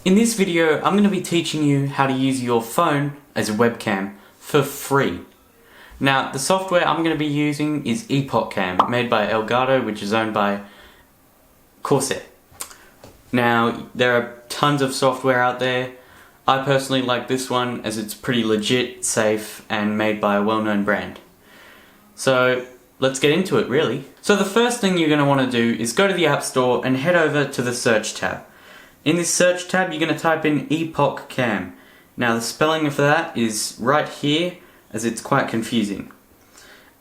In this video, I'm going to be teaching you how to use your phone as a webcam for free. Now, the software I'm going to be using is EpocCam, made by Elgato, which is owned by Corsair. Now, there are tons of software out there. I personally like this one as it's pretty legit, safe, and made by a well-known brand. So, let's get into it, really. So the first thing you're going to want to do is go to the App Store and head over to the Search tab. In this search tab, you're going to type in EpocCam. Now the spelling for that is right here, as it's quite confusing.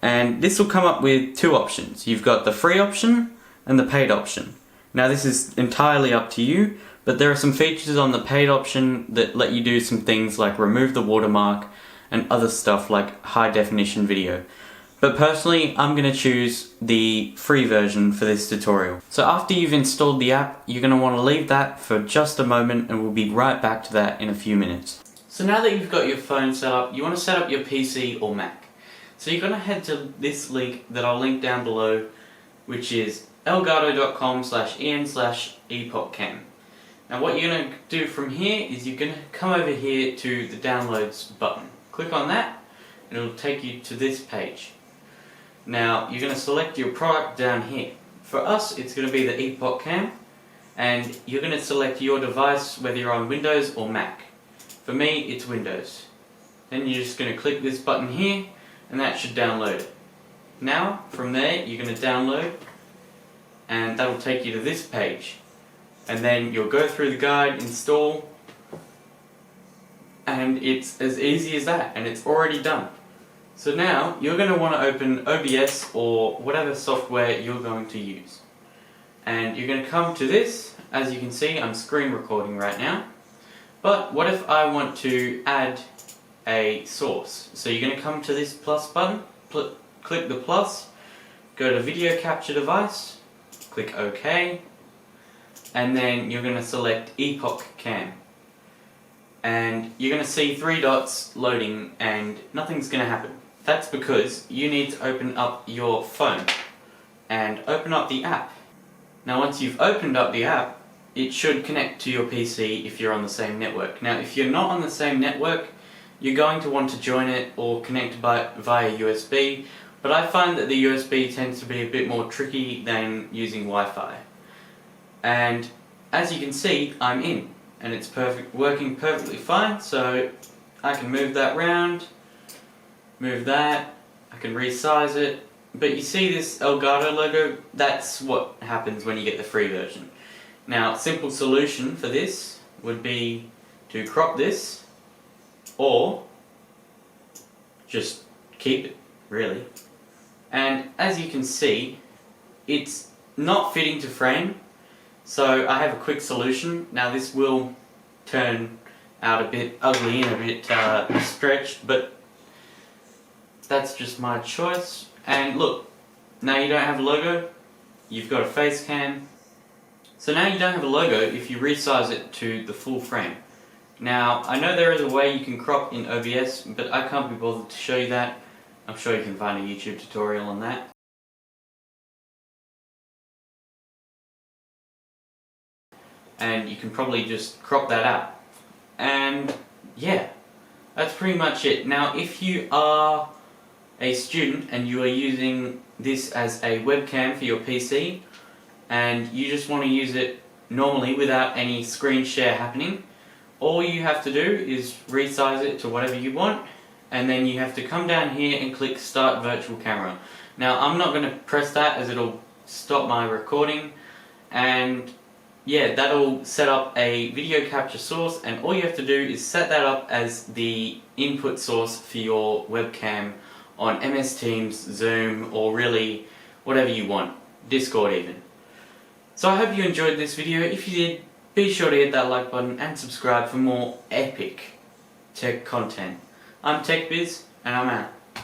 And this will come up with two options. You've got the free option and the paid option. Now this is entirely up to you, but there are some features on the paid option that let you do some things like remove the watermark and other stuff like high definition video. But personally, I'm going to choose the free version for this tutorial. So after you've installed the app, you're going to want to leave that for just a moment, and we'll be right back to that in a few minutes. So now that you've got your phone set up, you want to set up your PC or Mac. So you're going to head to this link that I'll link down below, which is elgato.com/en/epoccam. Now what you're going to do from here is you're going to come over here to the downloads button. Click on that and it'll take you to this page. Now you're going to select your product down here. For us it's going to be the EpocCam, and you're going to select your device whether you're on Windows or Mac. For me it's Windows. Then you're just going to click this button here and that should download it. Now from there you're going to download and that'll take you to this page. And then you'll go through the guide, install, and it's as easy as that, and it's already done. So now you're going to want to open OBS or whatever software you're going to use. And you're going to come to this. As you can see, I'm screen recording right now. But what if I want to add a source? So you're going to come to this plus button, click the plus, go to video capture device, click OK, and then you're going to select EpocCam. And you're going to see 3 dots loading and nothing's going to happen. That's because you need to open up your phone and open up the app. Now once you've opened up the app, it should connect to your PC if you're on the same network. Now if you're not on the same network, you're going to want to join it or connect via USB, but I find that the USB tends to be a bit more tricky than using Wi-Fi. And as you can see, I'm in, and it's working perfectly fine, so I can move that round, move that, I can resize it, but you see this Elgato logo? That's what happens when you get the free version. Now, simple solution for this would be to crop this, or just keep it, really. And as you can see, it's not fitting to frame, so I have a quick solution. Now this will turn out a bit ugly and a bit stretched, but that's just my choice. And look, now you don't have a logo, you've got a face cam. So now you don't have a logo if you resize it to the full frame. Now I know there is a way you can crop in OBS, but I can't be bothered to show you that. I'm sure you can find a YouTube tutorial on that. And you can probably just crop that out. And yeah, that's pretty much it. Now if you are a student and you are using this as a webcam for your PC and you just want to use it normally without any screen share happening, all you have to do is resize it to whatever you want, and then you have to come down here and click Start Virtual Camera. Now I'm not going to press that as it'll stop my recording, and yeah, that'll set up a video capture source, and all you have to do is set that up as the input source for your webcam on MS Teams, Zoom, or really whatever you want, Discord even. So I hope you enjoyed this video. If you did, be sure to hit that like button and subscribe for more epic tech content. I'm TechBiz, and I'm out.